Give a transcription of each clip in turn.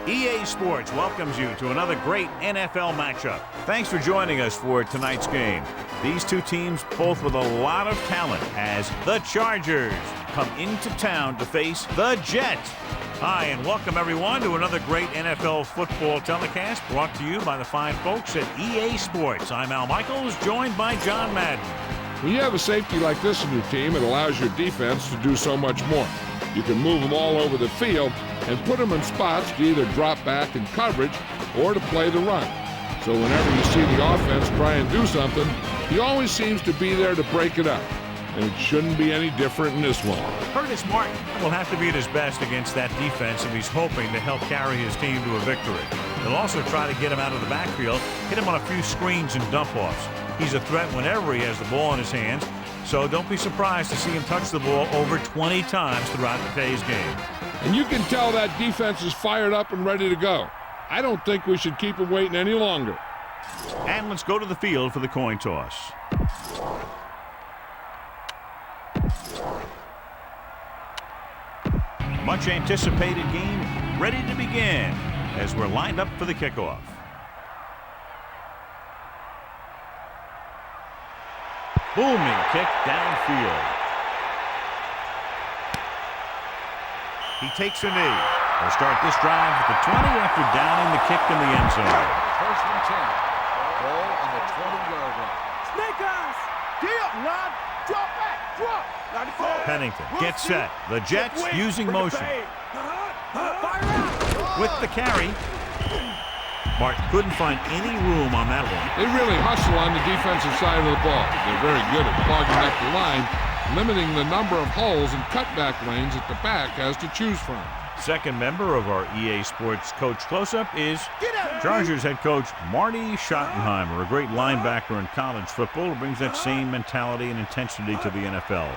EA Sports welcomes you to another great NFL matchup. Thanks for joining us for tonight's game. These two teams both with a lot of talent as the Chargers come into town to face the Jets. Hi, and welcome everyone to another great NFL football telecast brought to you by the fine folks at EA Sports. I'm Al Michaels, joined by John Madden. When you have a safety like this in your team, it allows your defense to do so much more. You can move them all over the field and put them in spots to either drop back in coverage or to play the run. So whenever you see the offense try and do something, he always seems to be there to break it up. And it shouldn't be any different in this one. Curtis Martin will have to be at his best against that defense if he's hoping to help carry his team to a victory. They'll also try to get him out of the backfield, hit him on a few screens and dump-offs. He's a threat whenever he has the ball in his hands, so don't be surprised to see him touch the ball over 20 times throughout today's game. And you can tell that defense is fired up and ready to go. I don't think we should keep him waiting any longer. And let's go to the field for the coin toss. Much anticipated game ready to begin as we're lined up for the kickoff. Booming kick downfield. He takes a knee. They'll start this drive at the 20 after downing the kick in the end zone. First and 10. Ball on the 20-yard line. Snake eyes. Deal. Line. Drop back. Drop. Pennington gets set. The Jets using motion. With the carry. Martin couldn't find any room on that one. They really hustle on the defensive side of the ball. They're very good at clogging up the line, limiting the number of holes and cutback lanes that the back has to choose from. Second member of our EA Sports Coach Close-Up is Chargers head coach Marty Schottenheimer, a great linebacker in college football who brings that same mentality and intensity to the NFL.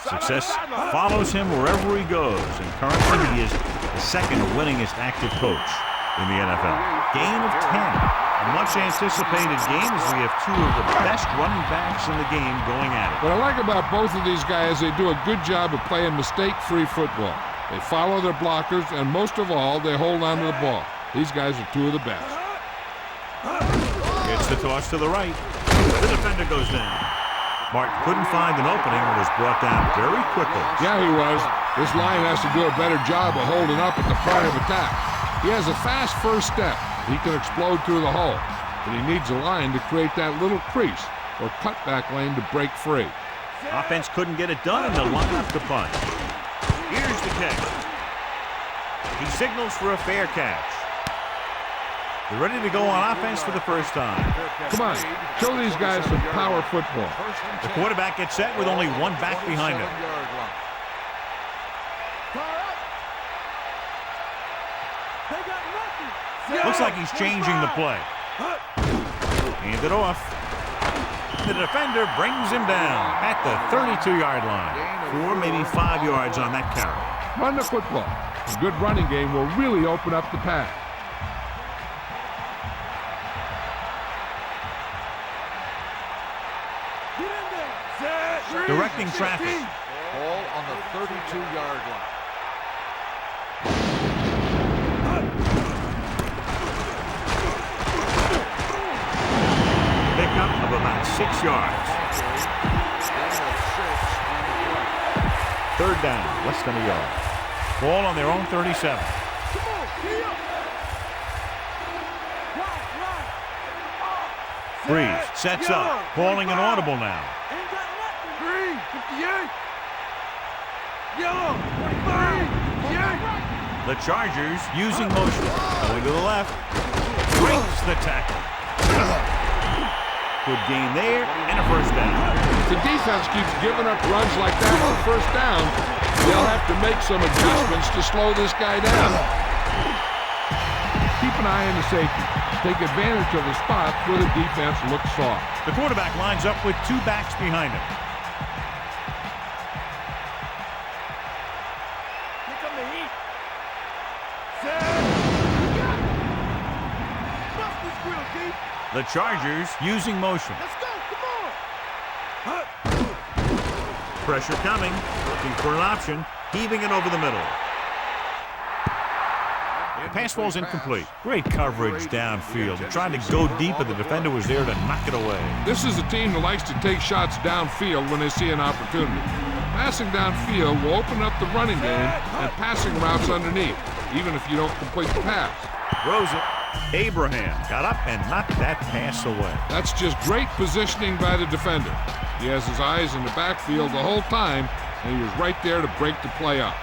Success follows him wherever he goes, and currently he is the second winningest active coach in the NFL. Gain of 10. A much anticipated game as we have two of the best running backs in the game going at it. What I like about both of these guys, they do a good job of playing mistake-free football. They follow their blockers, and most of all, they hold on to the ball. These guys are two of the best. Gets the toss to the right. The defender goes down. Martin couldn't find an opening and was brought down very quickly. Yeah, he was. This line has to do a better job of holding up at the point of attack. He has a fast first step. He can explode through the hole, but he needs a line to create that little crease or cutback lane to break free. Offense couldn't get it done, and they'll line up to punt. Here's the kick. He signals for a fair catch. They're ready to go on offense for the first time. Come on, show these guys some power football. The quarterback gets set with only one back behind him. Looks like he's changing the play. Hand it off. The defender brings him down at the 32-yard line. 4, maybe 5 yards on that carry. Run the football. A good running game will really open up the pass. Directing traffic. Ball on the 32-yard line. Pickup of about 6 yards. Third down, less than a yard. Ball on their own 37. Breeze sets up, calling an audible now. The Chargers using motion. Going to the left. Breaks the tackle. Good gain there and a first down. If the defense keeps giving up runs like that on first down, they'll have to make some adjustments to slow this guy down. Keep an eye on the safety. Take advantage of the spots where the defense looks soft. The quarterback lines up with 2 backs behind him. The Chargers using motion. Let's go, come on. Pressure coming, looking for an option, heaving it over the middle. The pass falls incomplete. Great coverage downfield. He tried to go deep, and the defender was there to knock it away. This is a team that likes to take shots downfield when they see an opportunity. Passing downfield will open up the running game and passing routes underneath, even if you don't complete the pass. Throws it. Abraham got up and knocked that pass away. That's just great positioning by the defender. He has his eyes in the backfield the whole time, and he was right there to break the play up.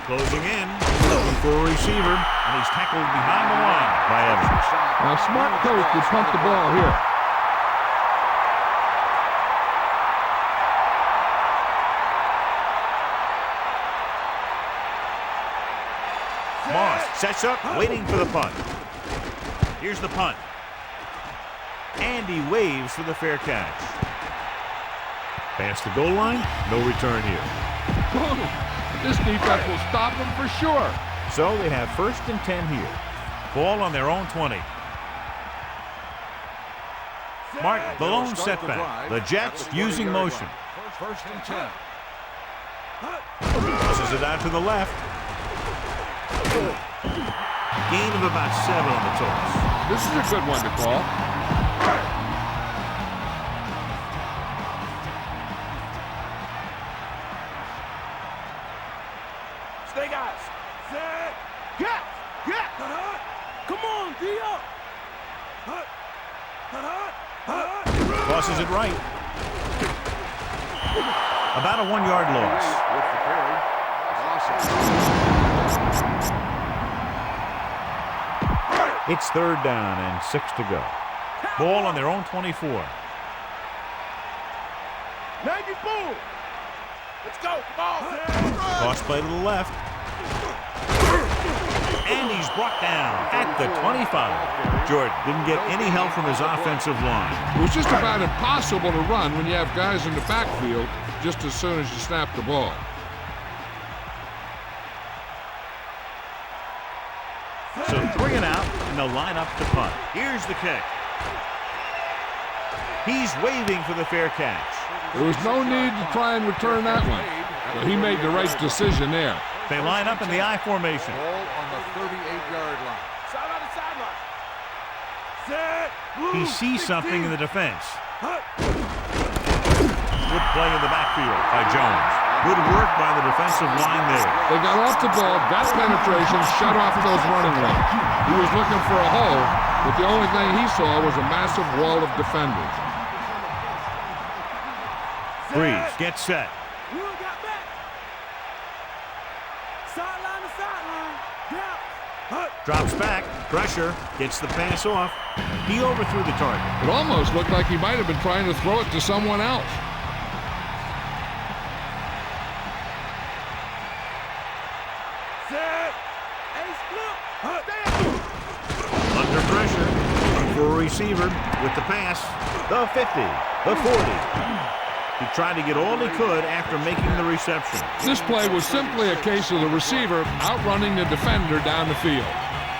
Closing in, looking for a receiver, and he's tackled behind the line by Evans. Now, a smart coach would punt the ball here. Moss sets up, waiting for the punt. Here's the punt. And he waves for the fair catch. Past the goal line, no return here. This defense will stop them for sure. So they have 1st and 10 here. Ball on their own 20. Mark, the lone setback. The Jets using motion. 1st and 10. Tosses it out to the left. Gain of about 7 on the toss. This is a good one to call. Stay, guys. Set. Get. Come on, Dio. Tosses it right. About a 1-yard loss. With the carry. It's 3rd down and 6 to go. Ball on their own 24. Navy boom. Let's go. Come on. Toss play to the left. And he's brought down at the 25. Jordan didn't get any help from his offensive line. It was just about impossible to run when you have guys in the backfield just as soon as you snap the ball. So 3 and out, and they'll line up to punt. Here's the kick. He's waving for the fair catch. There was no need to try and return that one. So he made the right decision there. They line up in the I formation. Ball on the 38-yard line. Sideline to sideline. Set. He sees something in the defense. Good play in the backfield by Jones. Good work by the defensive line there. They got off the ball, got penetration, shut off those running lanes. He was looking for a hole, but the only thing he saw was a massive wall of defenders. Breeze gets set. Who got back? Sideline to sideline. Yeah. Drops back. Pressure. Gets the pass off. He overthrew the target. It almost looked like he might have been trying to throw it to someone else. Under pressure. Looking for a receiver with the pass. The 50. The 40. He tried to get all he could after making the reception. This play was simply a case of the receiver outrunning the defender down the field.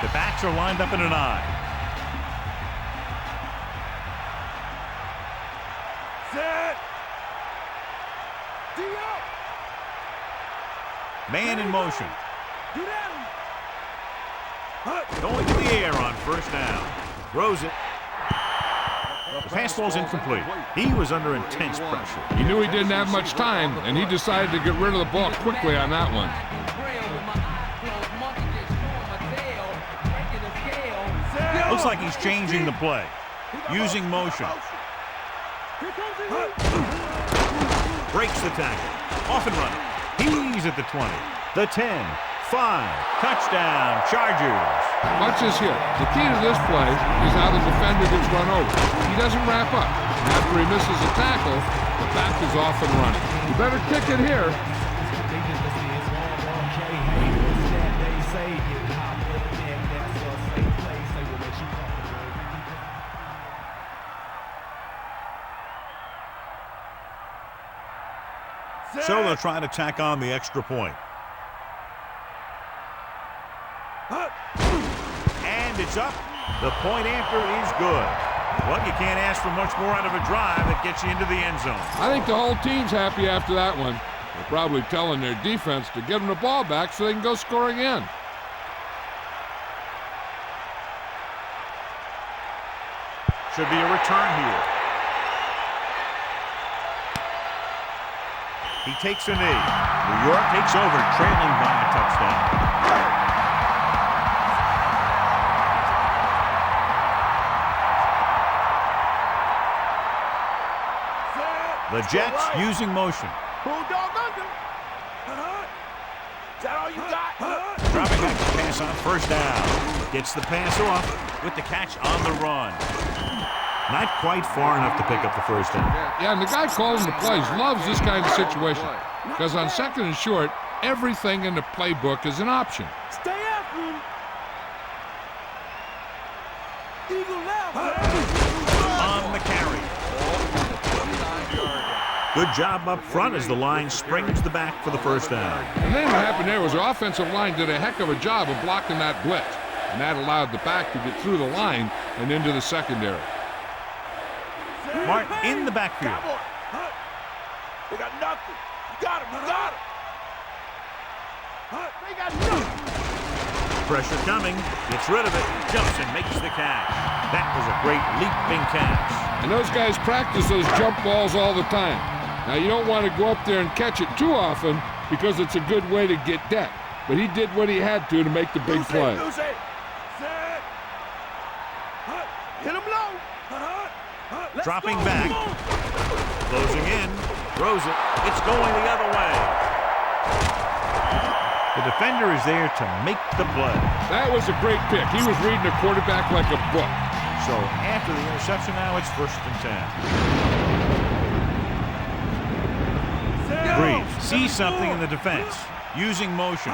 The backs are lined up in an I. Set. Man in motion. Get at him. Going to the air on 1st down. Throws it. The pass ball's incomplete. He was under intense pressure. He knew he didn't have much time, and he decided to get rid of the ball quickly on that one. Looks like he's changing the play. Using motion. Breaks the tackle. Off and running. He's at the 20. The 10. 5. Touchdown. Chargers. Watch this here. The key to this play is how the defender gets run over. He doesn't wrap up. After he misses a tackle, the back is off and running. You better kick it here. So they'll try to tack on the extra point. And it's up. The point after is good. Well, you can't ask for much more out of a drive that gets you into the end zone. I think the whole team's happy after that one. They're probably telling their defense to get them the ball back so they can go score again. Should be a return here. He takes a knee. New York takes over, trailing by a touchdown. The Jets using motion. Bulldog under. Is that all you got? Dropping back to pass on first down. Gets the pass off with the catch on the run. Not quite far enough to pick up the first down. Yeah, and the guy calling the plays loves this kind of situation because on second and short, everything in the playbook is an option. Stay after him. Eagle left. On the carry. Good job up front as the line springs the back for the first down. And then what happened there was the offensive line did a heck of a job of blocking that blitz. And that allowed the back to get through the line and into the secondary. Martin in the backfield. They got nothing. You got him. You got him. They got nothing. Pressure coming. Gets rid of it. Jumps and makes the catch. That was a great leaping catch. And those guys practice those jump balls all the time. Now, you don't want to go up there and catch it too often because it's a good way to get debt. But he did what he had to make the big play. Hit him low. Dropping back. Closing in. Throws it. It's going the other way. The defender is there to make the play. That was a great pick. He was reading the quarterback like a book. So after the interception now, it's 1st and 10. Breeze sees something in the defense. Using motion.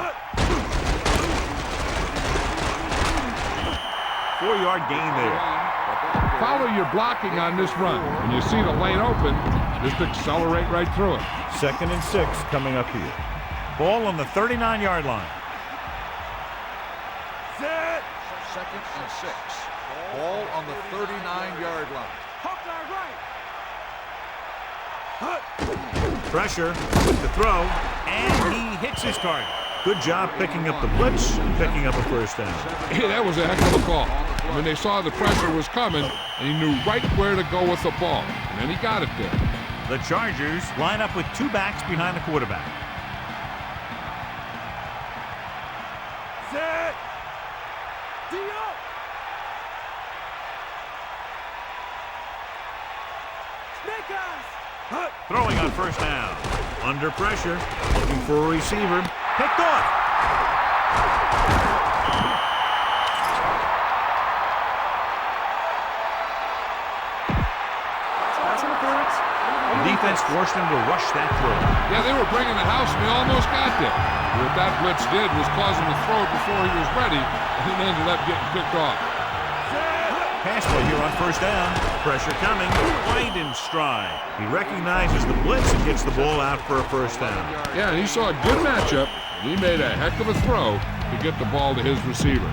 4-yard gain there. Follow your blocking on this run. When you see the lane open, just accelerate right through it. 2nd and 6 coming up here. Ball on the 39-yard line. 2nd and 6. Ball on the 39-yard line. Pressure with the throw, and he hits his target. Good job picking up the blitz and picking up a first down. Hey, that was a heck of a call. I mean, they saw the pressure was coming, and he knew right where to go with the ball. And then he got it there. The Chargers line up with 2 backs behind the quarterback. Set. Snake eyes. Throwing on first down. Under pressure. Looking for a receiver. Picked off. The defense forced him to rush that throw. Yeah, they were bringing the house, and they almost got there. What that blitz did was cause him to throw it before he was ready, and then ended up getting picked off. Pass play here on first down. Pressure coming. Wide in stride. He recognizes the blitz and gets the ball out for a first down. Yeah, and he saw a good matchup. He made a heck of a throw to get the ball to his receiver.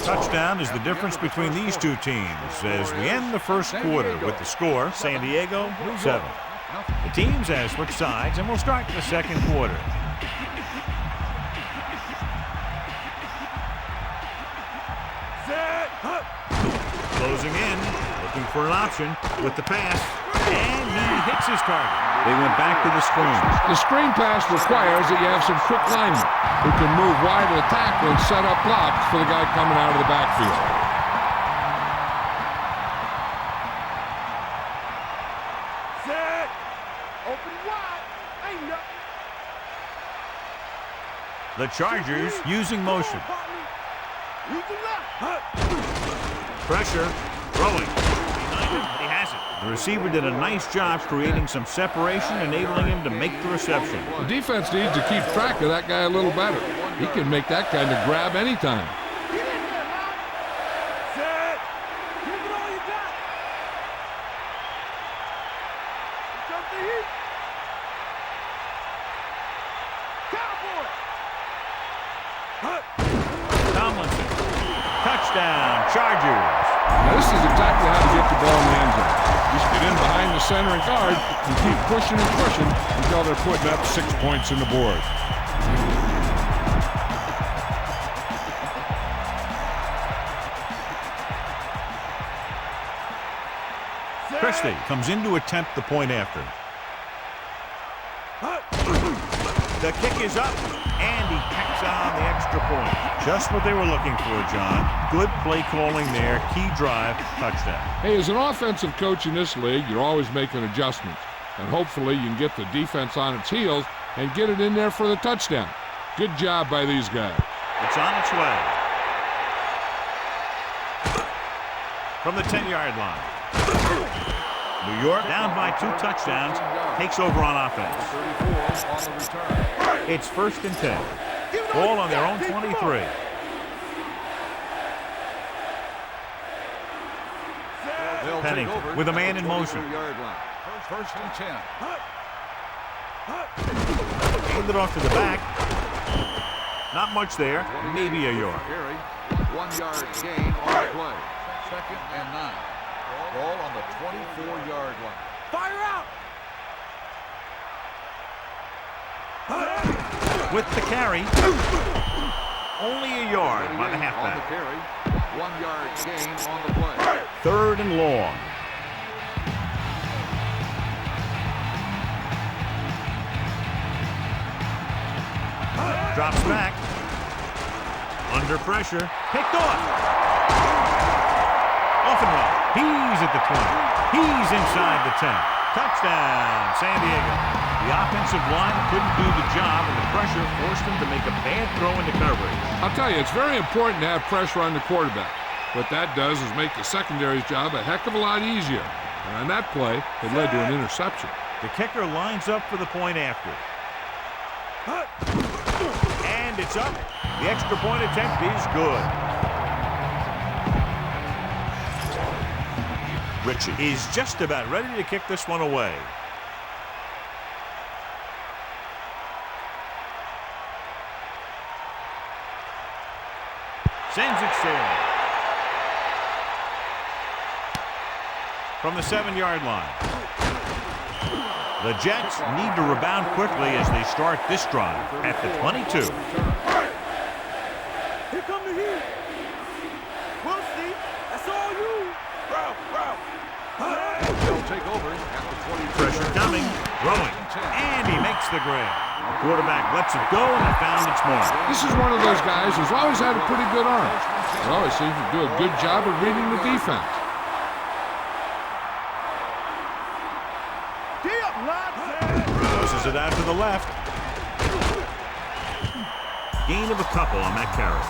Touchdown is the difference between these two teams as we end the first quarter with the score, San Diego 7. The teams have switched sides, and we'll start the second quarter. Closing in, looking for an option with the pass, and he hits his target. They went back to the screen. The screen pass requires that you have some quick linemen who can move wide of the tackle and set up blocks for the guy coming out of the backfield. Set. Open wide. Ain't nothing. The Chargers using motion. Eagle left. Pressure, throwing. Behind him, he has it. The receiver did a nice job creating some separation, enabling him to make the reception. The defense needs to keep track of that guy a little better. He can make that kind of grab anytime. Get in there, man. Set. Give it all you got. It's up to you. Cowboy. Tomlinson Chargers. Now, this is exactly how to get the ball in the end zone. Just get in behind the center and guard and keep pushing and pushing until they're putting up 6 points in the board. Christie comes in to attempt the point after. The kick is up, and he tacks on the extra point. Just what they were looking for, John. Good play calling there. Key drive, touchdown. Hey, as an offensive coach in this league, you're always making adjustments. And hopefully you can get the defense on its heels and get it in there for the touchdown. Good job by these guys. It's on its way. From the 10-yard line. New York down by 2 touchdowns, takes over on offense. It's 1st and 10. Ball on their own 23. Pennington with a man in motion. 1st and 10. Hand it off to the back. Not much there. Maybe a yard. 1-yard gain on the play. 2nd and 9. Ball on the 24-yard line. Fire out! With the carry. Only a yard by the On the halfback. carry. 1-yard gain on the play. 3rd and long. Drops back. Under pressure. Picked off. Off and run. He's at the 20. He's inside the 10. Touchdown, San Diego. The offensive line couldn't do the job, and the pressure forced him to make a bad throw into coverage. I'll tell you, it's very important to have pressure on the quarterback. What that does is make the secondary's job a heck of a lot easier. And on that play, it led to an interception. The kicker lines up for the point after. And it's up. The extra point attempt is good. Ritchie is just about ready to kick this one away. Sends it sailing. From the 7-yard line. The Jets need to rebound quickly as they start this drive at the 22. Here come the heat. We'll see. That's all you. They'll take over at the 22. Pressure coming, throwing, and he makes the grab. The quarterback lets it go, and he found its mark. This is one of those guys who's always had a pretty good arm. He always seems to do a good job of reading the defense. Tosses it out to the left. Gain of a couple on that carry.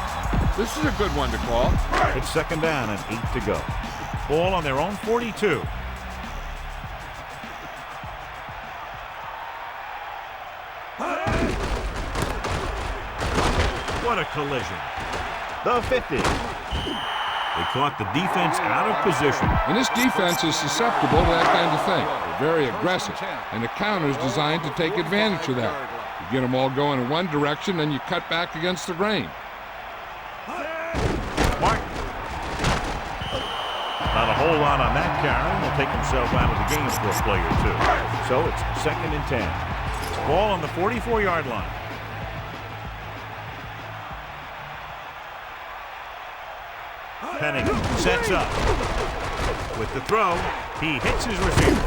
This is a good one to call. It's 2nd down and 8 to go. Ball on their own 42. What a collision. The 50. They caught the defense out of position. And this defense is susceptible to that kind of thing. They're very aggressive, and the counter's designed to take advantage of that. You get them all going in one direction, then you cut back against the grain. Martin. Not a whole lot on that carry. They'll take themselves out of the game for a play or two. So it's 2nd and 10. Ball on the 44-yard line. Pennington sets up. With the throw, he hits his receiver.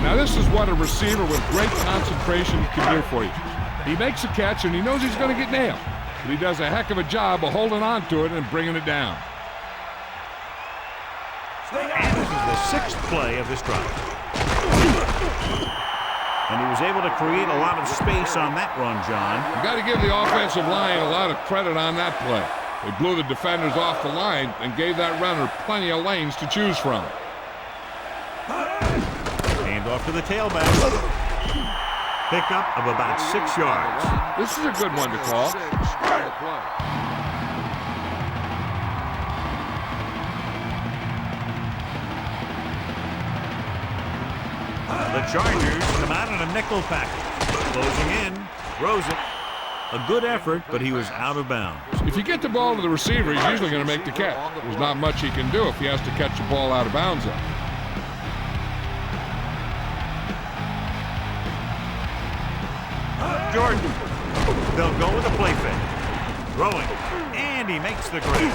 Now this is what a receiver with great concentration can do for you. He makes a catch and he knows he's going to get nailed. But he does a heck of a job of holding on to it and bringing it down. And this is the 6th play of this drive. And he was able to create a lot of space on that run, John. You got to give the offensive line a lot of credit on that play. They blew the defenders off the line and gave that runner plenty of lanes to choose from. Hand off to the tailback. Pickup of about 6 yards. This is a good one to call. The Chargers come out in a nickel package. Closing in, throws it. A good effort, but he was out of bounds. If you get the ball to the receiver, he's usually going to make the catch. There's not much he can do if he has to catch the ball out of bounds. Jordan. They'll go with a play fake. Throwing. And he makes the grab.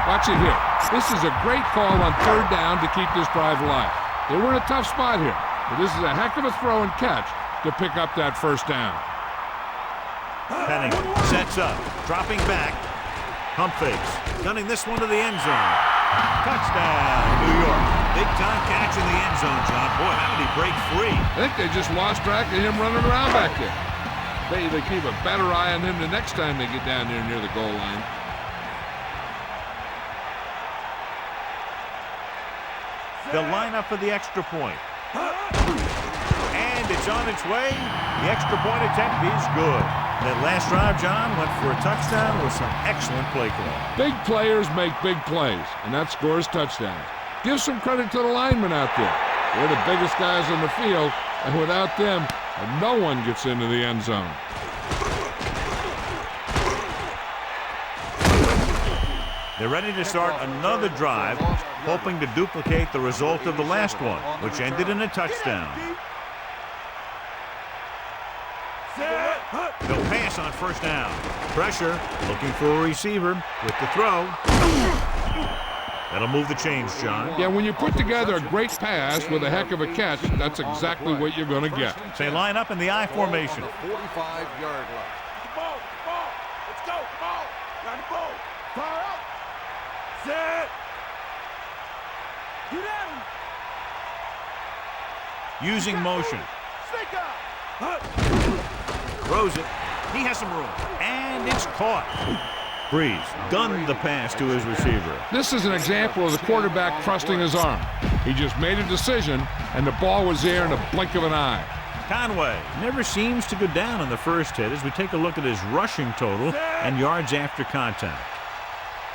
Watch it here. This is a great call on third down to keep this drive alive. They were in a tough spot here, but this is a heck of a throw and catch to pick up that first down. Penning sets up, dropping back. Pump fakes, gunning this one to the end zone. Touchdown, New York. Big time catch in the end zone, John. Boy, how did he break free? I think they just lost track of him running around back there. Maybe they keep a better eye on him the next time they get down there near the goal line. They'll line up for the extra point. And it's on its way. The extra point attempt is good. That last drive, John, went for a touchdown with some excellent play call. Big players make big plays, and that scores touchdowns. Give some credit to the linemen out there. They're the biggest guys on the field, and without them, no one gets into the end zone. They're ready to start another drive, hoping to duplicate the result of the last one, which ended in a touchdown. They'll pass on first down. Pressure, looking for a receiver with the throw. That'll move the chains, John. Yeah, when you put together a great pass with a heck of a catch, that's exactly what you're going to get. They line up in the I formation. 45-yard line. Ball. Let's go. Ball. Got the ball. Fire up. Set. Get at him. Using motion. Snake out. Throws it. He has some room. And it's caught. Breeze gunned the pass to his receiver. This is an example of the quarterback trusting his arm. He just made a decision, and the ball was there in a blink of an eye. Conway never seems to go down on the first hit as we take a look at his rushing total and yards after contact.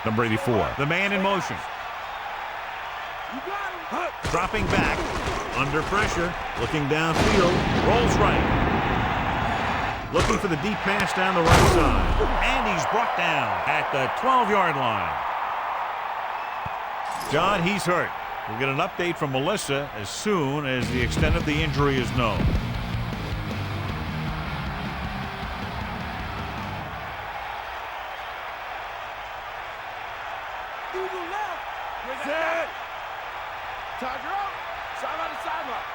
Number 84, the man in motion. Dropping back, under pressure, looking downfield, rolls right. Looking for the deep pass down the right side. And he's brought down at the 12-yard line. John, he's hurt. We'll get an update from Melissa as soon as the extent of the injury is known. Set. Tiger up. Sideline to sideline.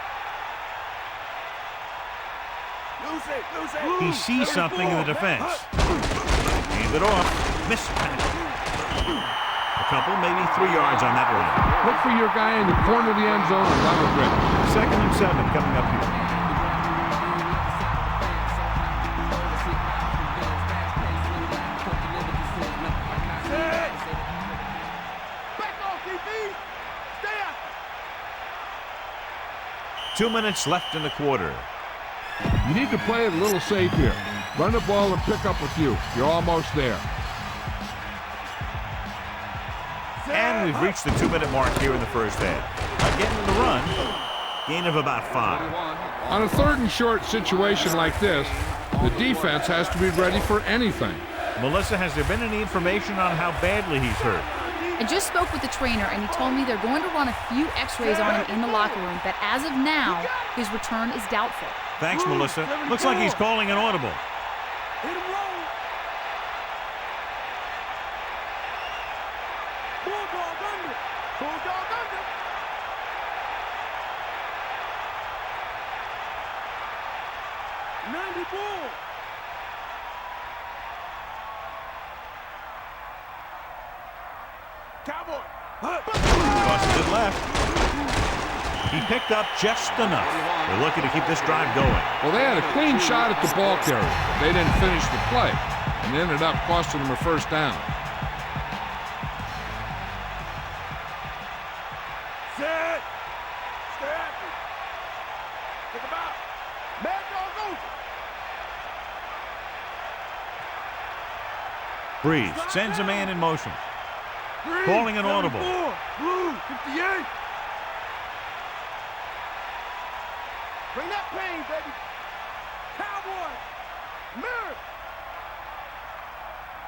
Lose it. He sees something in the defense. Hand it off. Missed tackle. A couple, maybe 3 yards on that one. Look for your guy in the corner of the end zone and level grip. 2nd and 7 coming up here. Back off, DB. Stay out. 2 minutes left in the quarter. You need to play it a little safe here. Run the ball and pick up a few. You're almost there. And we've reached the 2-minute mark here in the first half. Again in the run, gain of about 5. On a 3rd and short situation like this, the defense has to be ready for anything. Melissa, has there been any information on how badly he's hurt? I just spoke with the trainer, and he told me they're going to run a few x-rays on him in the locker room, but as of now, his return is doubtful. Thanks, Melissa. Looks like he's calling an audible. Hit him roll. Bulldog under. Bulldog under. Bull. Cowboy. Busted it left. He picked up just enough. They're looking to keep this drive going. Well, they had a clean shot at the ball carrier. They didn't finish the play and ended up costing them a first down. Set. Stay active. Take him out. Mad dog over. Breeze sends a man in motion. Calling an audible. Blue, 58. Bring that pain, baby. Cowboy. Mirror.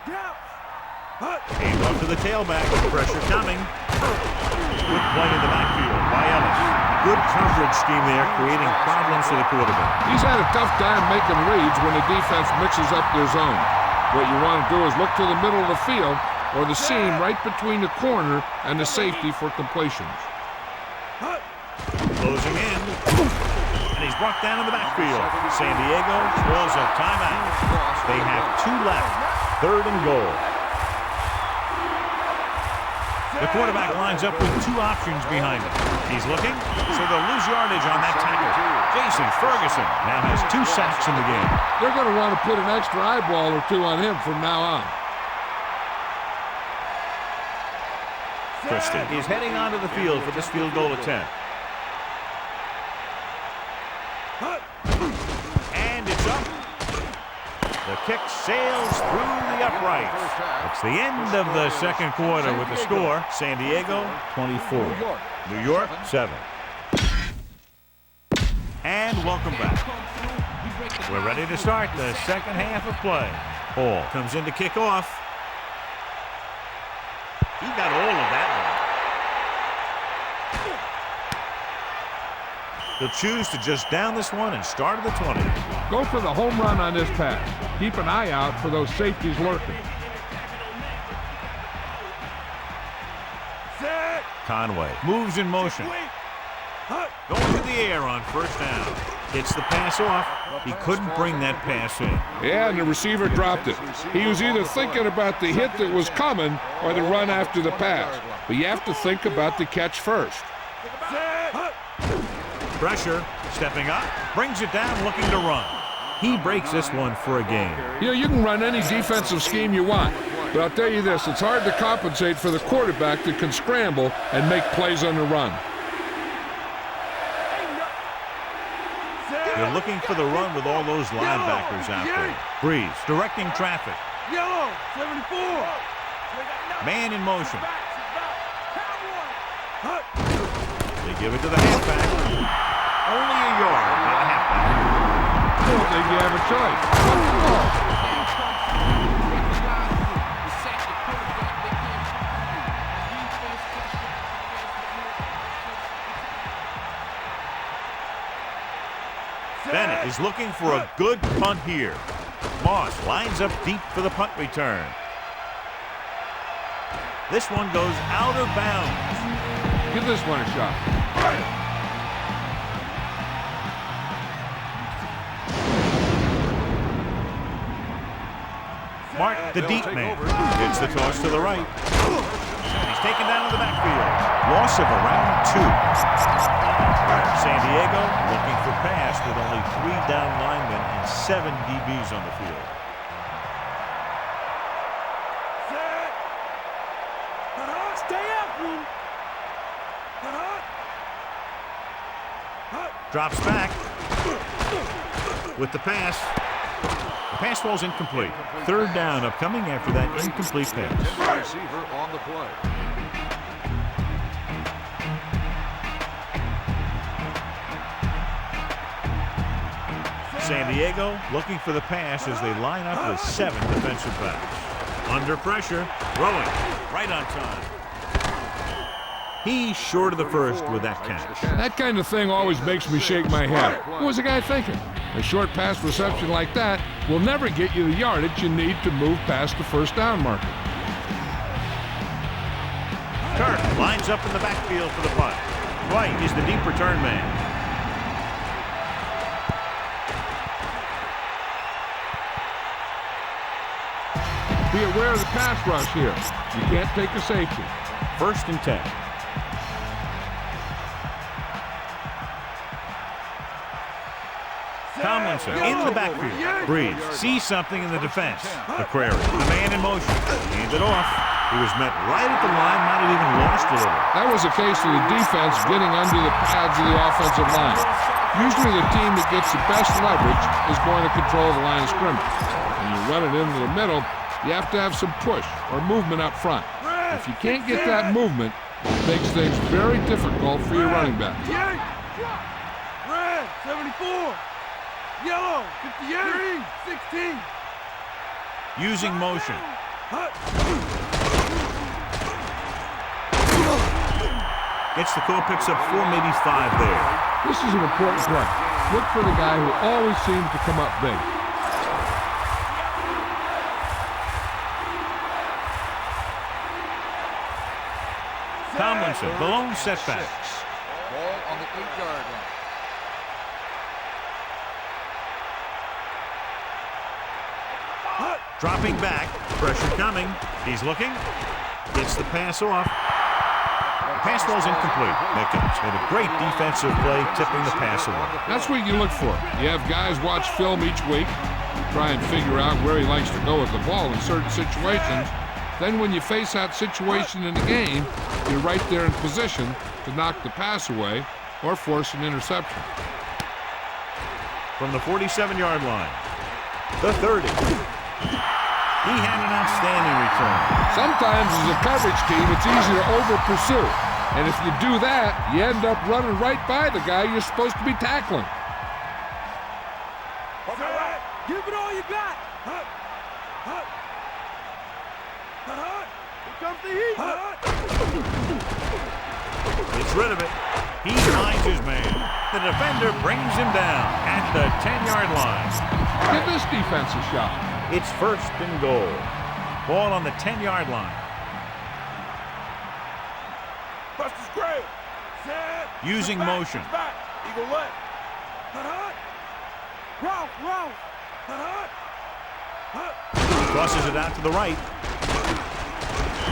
Came up to the tailback. Pressure coming. Good play in the backfield by Ellis. Good coverage scheme there, creating problems for the quarterback. He's had a tough time making reads when the defense mixes up their zone. What you want to do is look to the middle of the field or the seam right between the corner and the safety for completions. Closing in. And he's brought down in the backfield. San Diego calls a timeout. They have 2 left. 3rd and goal. The quarterback lines up with 2 options behind him. He's looking, so they'll lose yardage on that tackle. Jason Ferguson now has 2 sacks in the game. They're going to want to put an extra eyeball or 2 on him from now on. Christie is heading onto the field for this field goal attempt. And it's up. The kick sails through the uprights. It's the end of the second quarter with the score. San Diego 24. New York 7. And welcome back. We're ready to start the second half of play. Hall comes in to kick off. He got all of that one. He'll choose to just down this one and start at the 20. Go for the home run on this pass. Keep an eye out for those safeties lurking. Conway moves in motion. Going to the air on first down. Gets the pass off. He couldn't bring that pass in. Yeah, and the receiver dropped it. He was either thinking about the hit that was coming or the run after the pass. But you have to think about the catch first. Pressure, stepping up, brings it down, looking to run. He breaks this one for a gain. You know, you can run any defensive scheme you want. But I'll tell you this, it's hard to compensate for the quarterback that can scramble and make plays on the run. They're looking for the run with all those linebackers out there. Breeze directing traffic. Yellow, 74. Man in motion. They give it to the halfback. Only a yard and a halfback. I don't think you have a choice. Bennett is looking for a good punt here. Moss lines up deep for the punt return. This one goes out of bounds. Give this one a shot. Mark, the deep man, gets the toss to the right. He's taken down in the backfield. Loss of around 2. San Diego looking for pass with only 3 down linemen and 7 DBs on the field. Stay after him. Drops back with the pass. The pass falls incomplete. 3rd down upcoming after that incomplete pass. Receiver on the play. San Diego looking for the pass as they line up with 7 defensive backs. Under pressure, throwing right on time. He's short of the first with that catch. That kind of thing always makes me shake my head. What was the guy thinking? A short pass reception like that will never get you the yardage you need to move past the first down marker. Kirk lines up in the backfield for the punt. White is the deep return man. Be aware of the pass rush here. You can't take a safety. 1st and 10. Tomlinson in the backfield. Breeze sees something in the defense. McCrary, the man in motion. Hand it off. He was met right at the line, might have even lost a little. That was a case of the defense getting under the pads of the offensive line. Usually the team that gets the best leverage is going to control the line of scrimmage. When you run it into the middle, you have to have some push or movement up front. If you can't get that movement, it makes things very difficult for your running back. Red, 74. Yellow, 58. Green, 16. Using motion. Gets the call, picks up 4, maybe 5 there. This is an important play. Look for the guy who always seems to come up big. Tomlinson, the lone setback. Ball on the 8-yard line. Dropping back, pressure coming. He's looking, gets the pass off. The pass ball's incomplete. Mickens with a great defensive play, tipping the pass away. That's what you look for. You have guys watch film each week, try and figure out where he likes to go with the ball in certain situations. Then when you face that situation in the game, you're right there in position to knock the pass away or force an interception. From the 47-yard line, the 30. He had an outstanding return. Sometimes as a coverage team, it's easy to over-pursue. And if you do that, you end up running right by the guy you're supposed to be tackling. Give it all you got. Here comes the heat. Gets rid of it. He finds his man. The defender brings him down at the 10-yard line. Give this defense a shot. It's first and goal. Ball on the 10-yard line. Buster's great. Set. Using Back, motion. Back. Eagle left. Ralph. Crosses it out to the right.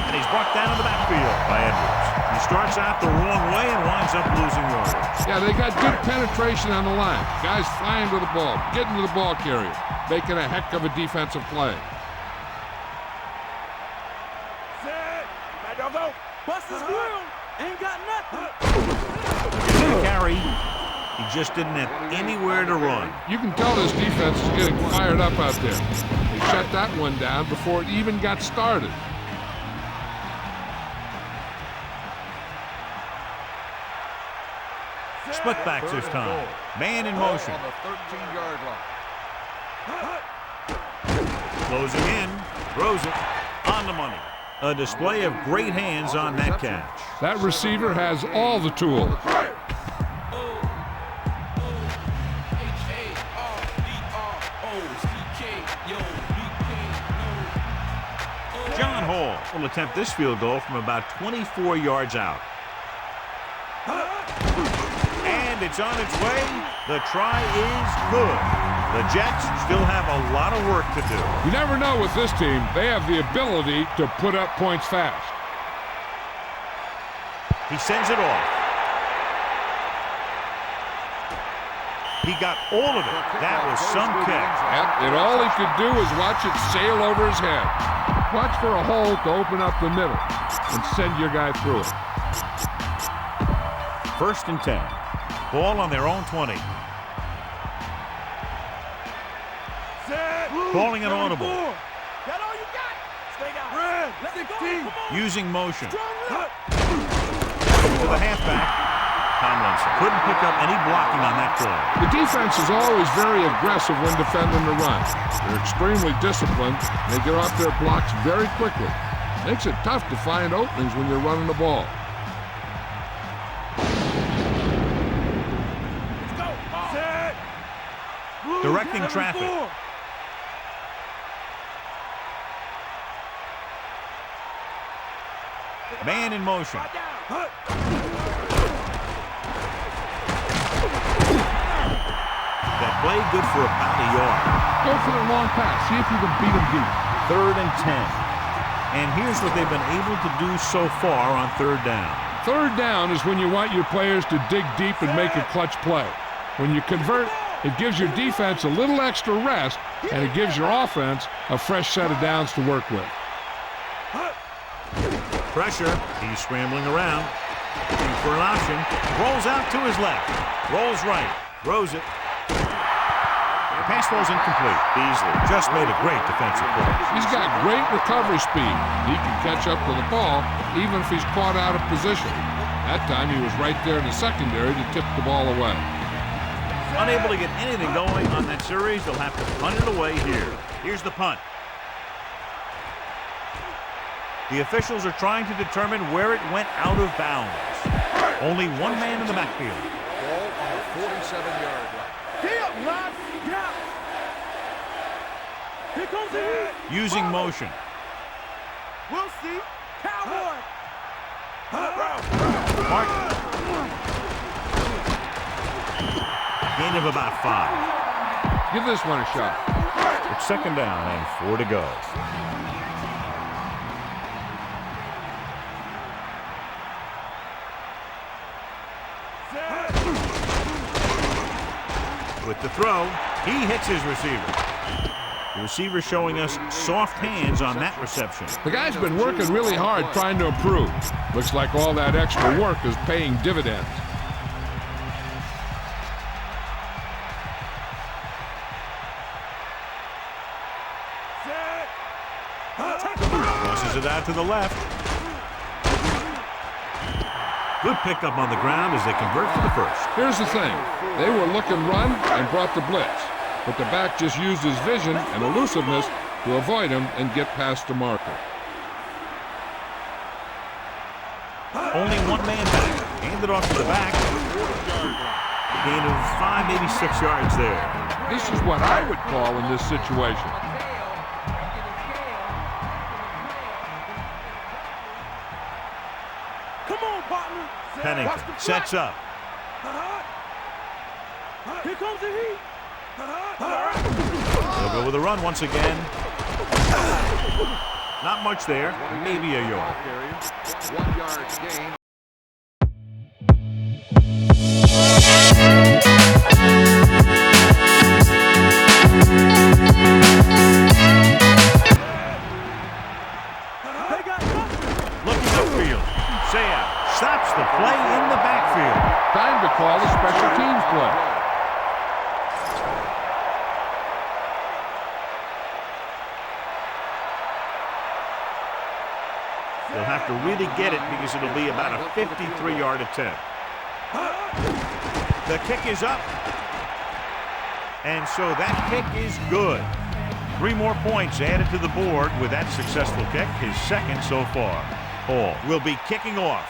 And he's brought down in the backfield by Edwards. He starts out the wrong way and winds up losing yards. Yeah, they got good penetration on the line. Guys flying to the ball, getting to the ball carrier, making a heck of a defensive play. Set. Back down, go. Buster's grill. Ain't got nothing. The carry. He just didn't have anywhere to run. You can tell this defense is getting fired up out there. They shut that one down before it even got started. Split backs this time. Man in motion. On the 13-yard line. Closing in. Throws it. On the money. A display of great hands on that catch. That receiver has all the tools. John Hall will attempt this field goal from about 24 yards out. And it's on its way. The try is good. The Jets still have a lot of work to do. You never know with this team. They have the ability to put up points fast. He sends it off. He got all of it. That was some kick. And all he could do was watch it sail over his head. Watch for a hole to open up the middle and send your guy through it. First and 10. Ball on their own 20. Set. Calling an audible. Got all you got. Stay down. Red. Let it go. Using motion. Strong left. To the halfback. Tomlinson couldn't pick up any blocking on that play. The defense is always very aggressive when defending the run. They're extremely disciplined, and they get off their blocks very quickly. Makes it tough to find openings when you're running the ball. Let's go. Set. Directing traffic. Man in motion. That play good for about a yard. Go for the long pass. See if you can beat them deep. 3rd and 10. And here's what they've been able to do so far on 3rd down. 3rd down is when you want your players to dig deep and make a clutch play. When you convert, it gives your defense a little extra rest, and it gives your offense a fresh set of downs to work with. Pressure. He's scrambling around. Looking for an option. Rolls out to his left. Rolls right. Throws it. The pass ball's incomplete. Beasley just made a great defensive play. He's got great recovery speed. He can catch up to the ball even if he's caught out of position. That time he was right there in the secondary to tip the ball away. Unable to get anything going on that series, they'll have to punt it away here. Here's the punt. The officials are trying to determine where it went out of bounds. Only one man in the backfield. Ball on the 47-yard line. Get up, lad. Get up. Here comes the heat. Using motion. We'll see. Cowboy. Martin. Gain of about 5. Give this one a shot. It's second down and 4 to go. With the throw, he hits his receiver. The receiver showing us soft hands on that reception. The guy's been working really hard trying to improve. Looks like all that extra work is paying dividends. Tosses it out to the left. Good pickup on the ground as they convert for the first. Here's the thing. They were looking run and brought the blitz. But the back just used his vision and elusiveness to avoid him and get past the marker. Only one man back. Handed off to the back. Gain of 5, maybe 6 yards there. This is what I would call in this situation. Come on, partner. Pennington sets up. Here comes the heat. They'll go with a run once again. Not much there. Maybe a yard. 1 yard gain. Looking upfield. Seau stops the play in the backfield. Time to call a special teams play. They'll have to really get it because it'll be about a 53-yard attempt. The kick is up. And so that kick is good. 3 more points added to the board with that successful kick, his second so far. Hall will be kicking off.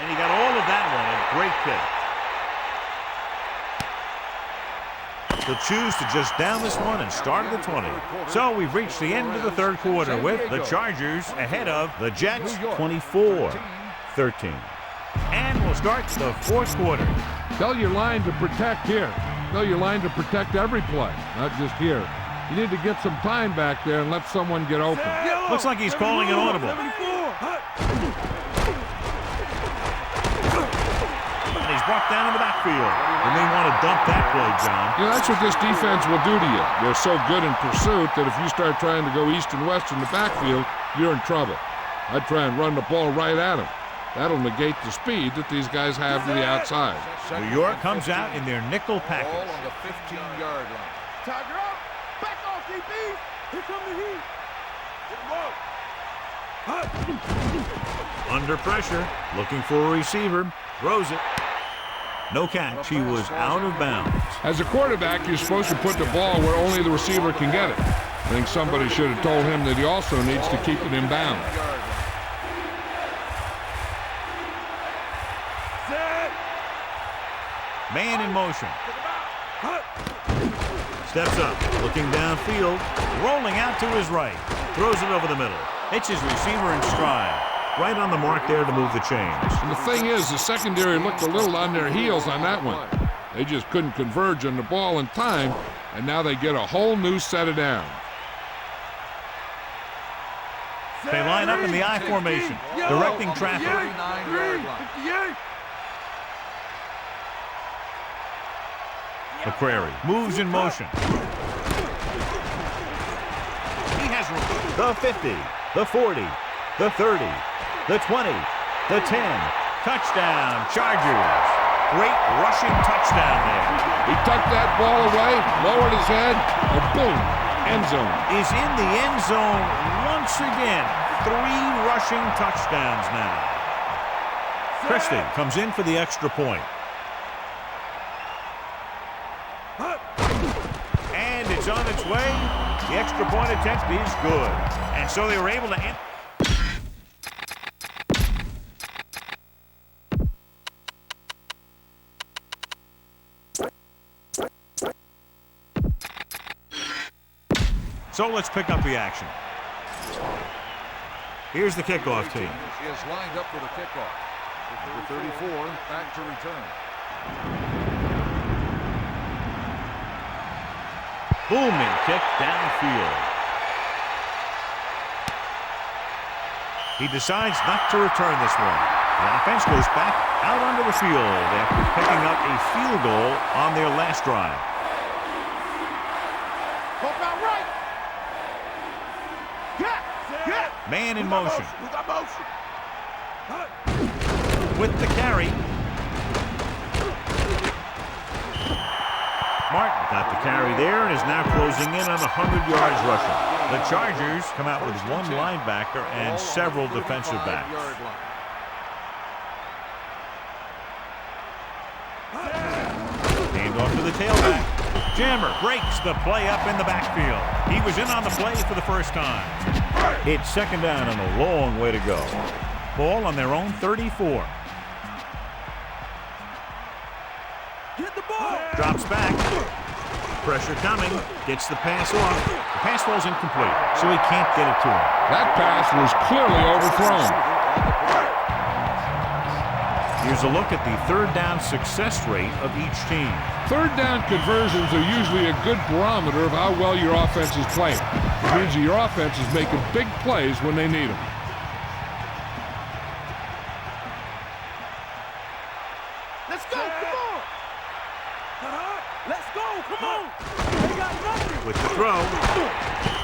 And he got all of that one, a great kick. He'll choose to just down this one and start at the 20. So we've reached the end of the third quarter with the Chargers ahead of the Jets 24-13. And we'll start the fourth quarter. Tell your line to protect here. Tell your line to protect every play, not just here. You need to get some time back there and let someone get open. Looks like he's calling an audible. And he's brought down in the backfield. And they want to dump that play, John. You know, that's what this defense will do to you. They're so good in pursuit that if you start trying to go east and west in the backfield, you're in trouble. I'd try and run the ball right at them. That'll negate the speed that these guys have to the outside. New York comes out in their nickel package. Ball on the 15-yard line. Tiger up. Back off, DB. Here come the heat. Under pressure, looking for a receiver. Throws it. No catch. He was out of bounds. As a quarterback, you're supposed to put the ball where only the receiver can get it. I think somebody should have told him that he also needs to keep it in bounds. Man in motion. Steps up, looking downfield, rolling out to his right. Throws it over the middle. Hits his receiver in stride. Right on the mark there to move the chains. And the thing is, the secondary looked a little on their heels on that one. They just couldn't converge on the ball in time, and now they get a whole new set of downs. They line up in the I formation, directing traffic. 39-yard line. McCrary moves in motion. He has room. The 50, the 40, the 30, the 20, the 10. Touchdown, Chargers. Great rushing touchdown there. He tucked that ball away, lowered his head, and boom, end zone. Is in the end zone once again. 3 rushing touchdowns now. Christie comes in for the extra point. And it's on its way. The extra point attempt is good. And so they were able to end. So let's pick up the action. Here's the kickoff team. Is lined up for the kickoff. Number 34 back to return. Booming kick downfield. He decides not to return this one. The offense goes back out onto the field after picking up a field goal on their last drive. Man in motion. With the carry. Martin got the carry there and is now closing in on 100 yards rushing. The Chargers come out with one linebacker and several defensive backs. Hand off to the tailback. Jammer breaks the play up in the backfield. He was in on the play for the first time. It's second down and a long way to go. Ball on their own 34. Get the ball. Drops back. Pressure coming. Gets the pass off. The pass falls incomplete, so he can't get it to him. That pass was clearly overthrown. Here's a look at the third down success rate of each team. Third down conversions are usually a good barometer of how well your offense is playing. It means that your offense is making big plays when they need them. Let's go. Come on. Let's go. Come on. They got nothing. With the throw,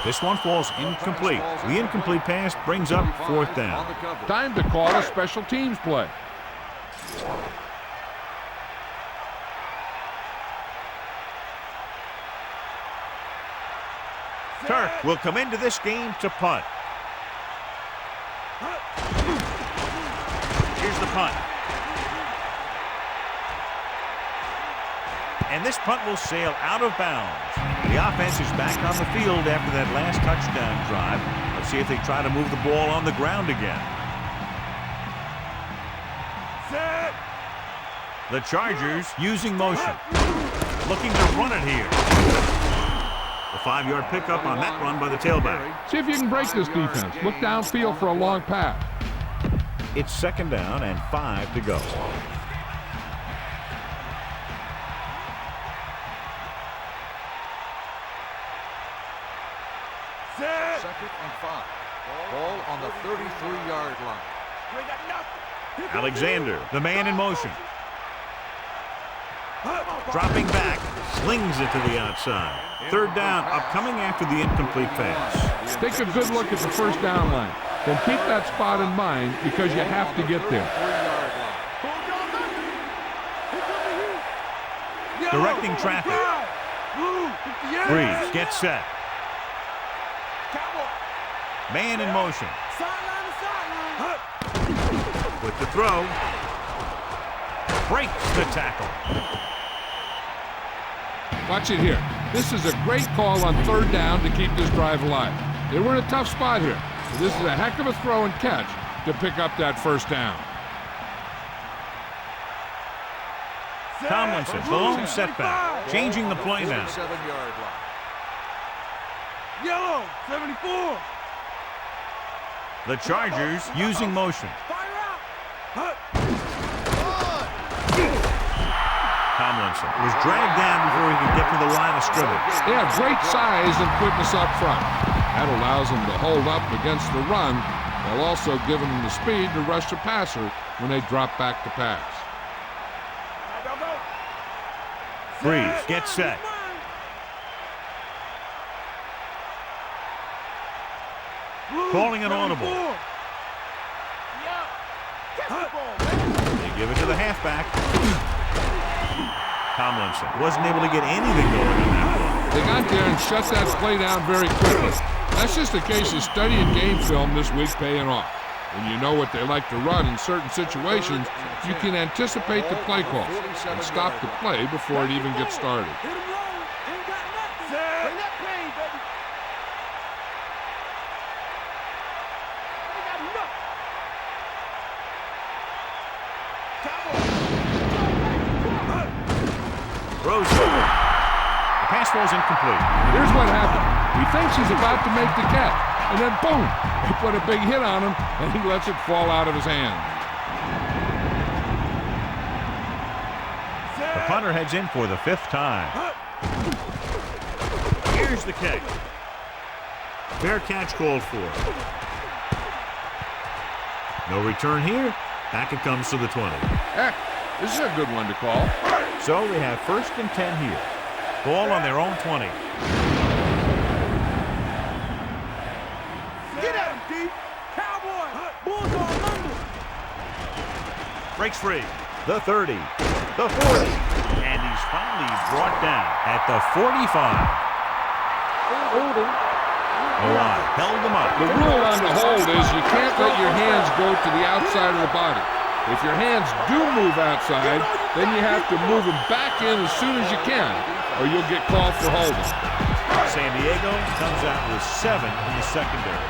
this one falls incomplete. The incomplete pass brings up fourth down. Time to call a special teams play. Turk will come into this game to punt. Here's the punt. And this punt will sail out of bounds. The offense is back on the field after that last touchdown drive. Let's see if they try to move the ball on the ground again. The Chargers using motion. Looking to run it here. A 5-yard pickup on that run by the tailback. See if you can break this defense. Look downfield for a long pass. It's second down and 5 to go. Second and 5. Ball on the 33-yard line. Alexander, the man in motion. Dropping back, slings it to the outside. Third down, upcoming after the incomplete pass. Take a good look at the first down line. Then keep that spot in mind because you have to get there. Directing traffic. Breeze gets set. Man in motion. With the throw. Breaks the tackle. Watch it here. This is a great call on third down to keep this drive alive. They were in a tough spot here. So this is a heck of a throw and catch to pick up that first down. Tomlinson, the lone setback. Changing the play now. 7-yard line. Yellow, 74. The Chargers using motion. Tomlinson was dragged down before he could get to the line of scrimmage. They have great size and quickness up front. That allows them to hold up against the run while also giving them the speed to rush the passer when they drop back to pass. Breeze gets set. Calling an audible. They give it to the halfback. Tomlinson wasn't able to get anything going in that one. They got there and shut that play down very quickly. That's just a case of studying game film this week paying off. When you know what they like to run in certain situations, you can anticipate the play calls and stop the play before it even gets started. Throws it. The pass falls incomplete. Here's what happened. He thinks he's about to make the catch, and then boom, they put a big hit on him, and he lets it fall out of his hand. The punter heads in for the 5th time. Here's the kick. Fair catch called for. No return here. Back it comes to the 20. Heck, this is a good one to call. So we have 1st and 10 here. Ball on their own 20. Get at him, D. Cowboy. Bulldog under. Breaks free. The 30. The 40. And he's finally brought down at the 45. Mawae held him up. The rule on the hold is you can't let your hands go to the outside of the body. If your hands do move outside, then you have to move them back in as soon as you can, or you'll get called for holding. San Diego comes out with 7 in the secondary.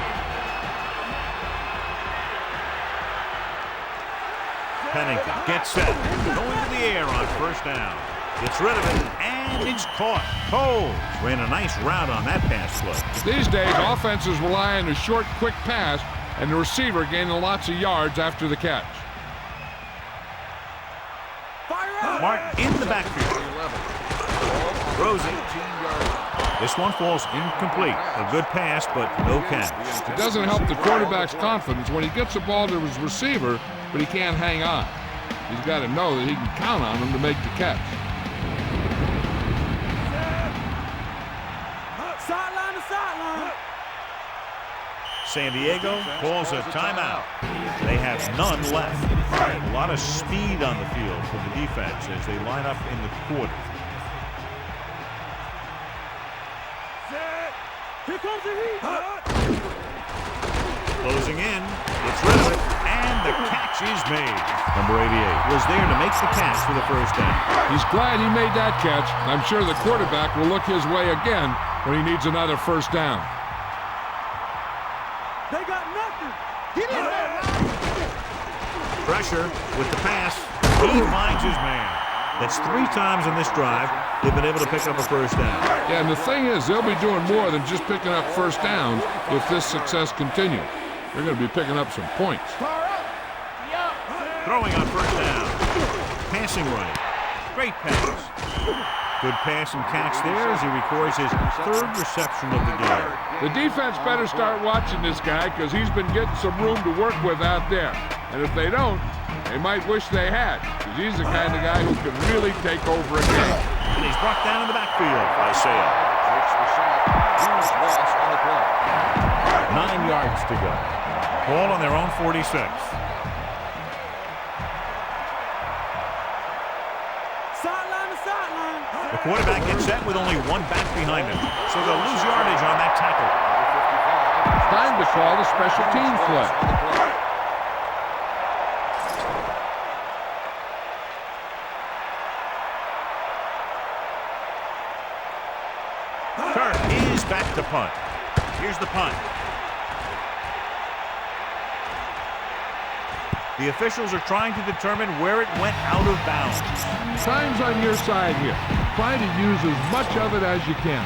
Pennington gets set. Going to the air on 1st down. Gets rid of it, and it's caught. Coles ran a nice route on that pass play. These days, offenses rely on a short, quick pass, and the receiver gaining lots of yards after the catch. Martin in the backfield. Throws it. This one falls incomplete. A good pass, but no catch. It doesn't help the quarterback's confidence when he gets the ball to his receiver, but he can't hang on. He's got to know that he can count on him to make the catch. Sideline to sideline. San Diego calls a timeout. They have none left. A lot of speed on the field for the defense as they line up in the quarter. Here comes the heat. Closing in, gets rid of it, and the catch is made. Number 88 was there to make the catch for the 1st down. He's glad he made that catch. I'm sure the quarterback will look his way again when he needs another 1st down. They got nothing. Get in there. Pressure with the pass. He finds his man. That's 3 times in this drive they've been able to pick up a 1st down. Yeah, and the thing is, they'll be doing more than just picking up 1st downs if this success continues. They're going to be picking up some points. Throwing on 1st down. Passing right. Great pass. Good pass and catch there as he records his 3rd reception of the game. The defense better start watching this guy because he's been getting some room to work with out there. And if they don't, they might wish they had, because he's the kind of guy who can really take over a game. And he's brought down in the backfield by Seau. Takes the sack. Huge loss on the play. 9 yards to go. Ball on their own 46. Sideline to sideline. The quarterback gets set with only 1 back behind him, so they'll lose yardage on that tackle. Time to call the special teams play. Kirk is back to punt. Here's the punt. The officials are trying to determine where it went out of bounds. Time's on your side here. Try to use as much of it as you can.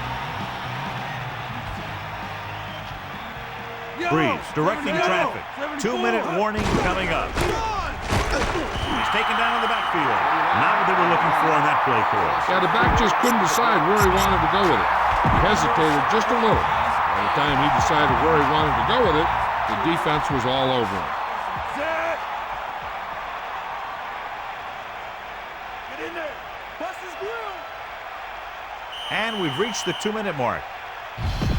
Breeze directing traffic. 2-minute warning coming up. He's taken down in the backfield. Not what they were looking for on that play course. Yeah, the back just couldn't decide where he wanted to go with it. He hesitated just a little. By the time he decided where he wanted to go with it, the defense was all over him. Get in there. Bust his grill. And we've reached the 2-minute mark.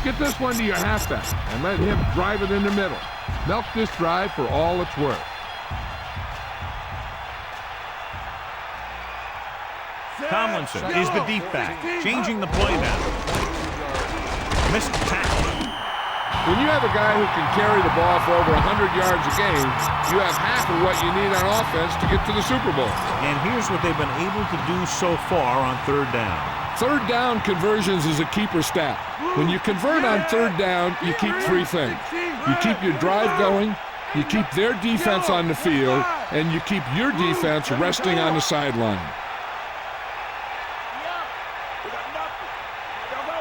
Get this one to your halfback and let him drive it in the middle. Milk this drive for all it's worth. Tomlinson is the deep back, changing the play now. Missed tackle. When you have a guy who can carry the ball for over 100 yards a game, you have half of what you need on offense to get to the Super Bowl. And here's what they've been able to do so far on 3rd down. 3rd down conversions is a keeper stat. When you convert on 3rd down, you keep 3 things. You keep your drive going, you keep their defense on the field, and you keep your defense resting on the sideline. We got nothing. Here we go.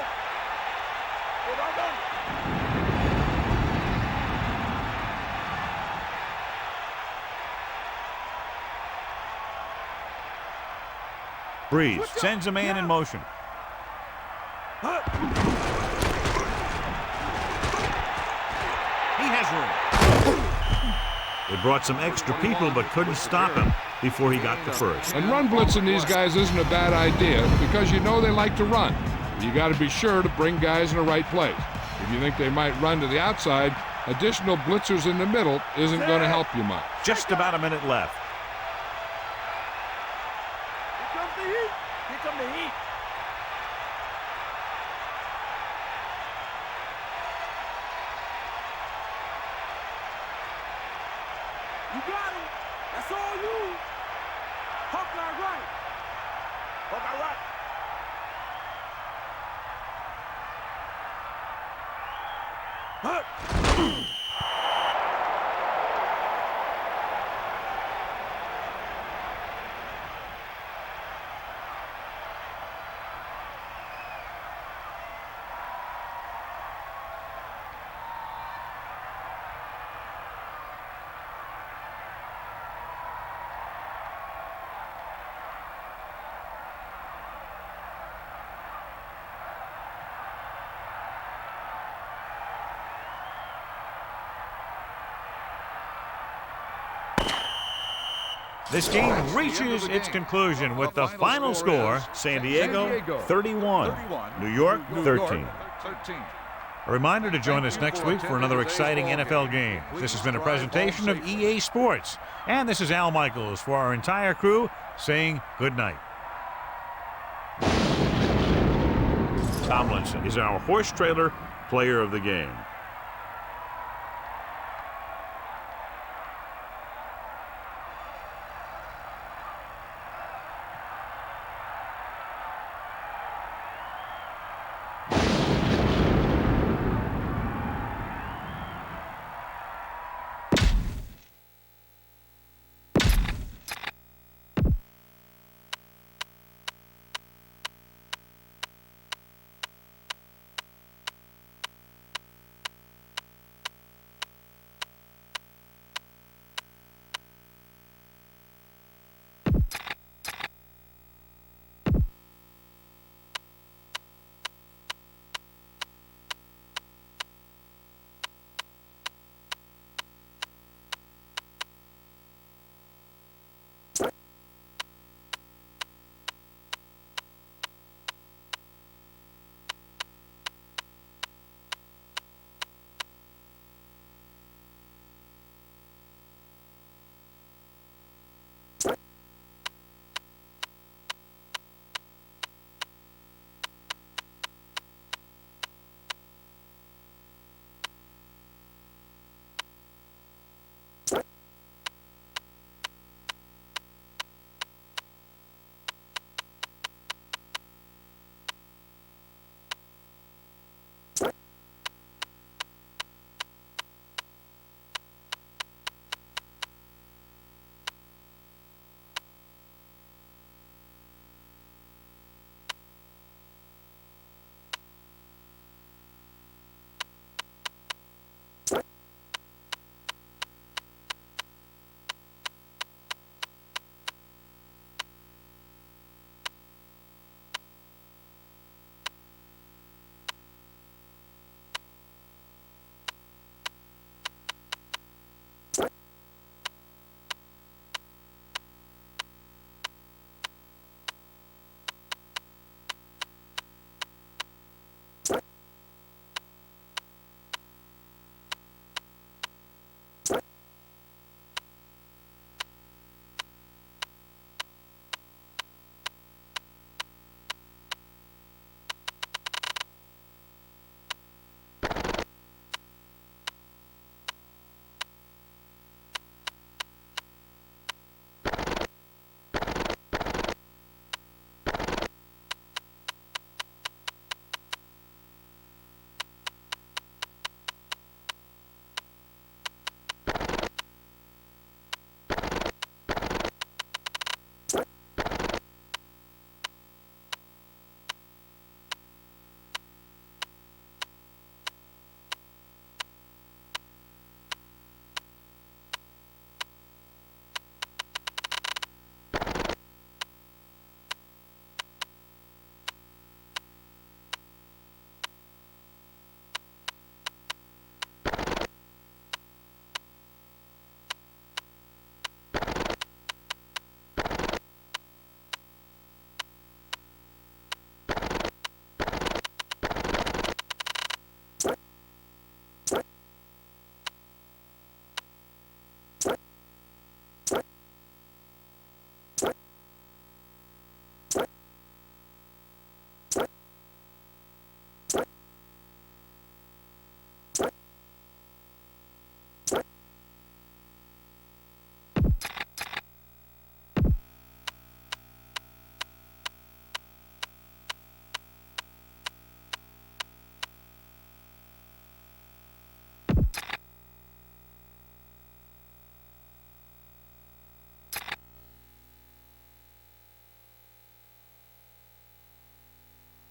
Breeze sends a man in motion. He has room. They brought some extra people but couldn't stop him before he got the first. And run blitzing these guys isn't a bad idea because you know they like to run. You got to be sure to bring guys in the right place. If you think they might run to the outside, additional blitzers in the middle isn't going to help you much. Just about a minute left. Here comes the heat. Here come the heat. You got him. That's all you. Hawkeye right. Hawkeye right. This game reaches its conclusion with the final score, San Diego 31, New York 13. A reminder to join us next week for another exciting NFL game. This has been a presentation of EA Sports. And this is Al Michaels for our entire crew saying good night. Tomlinson is our horse trailer player of the game.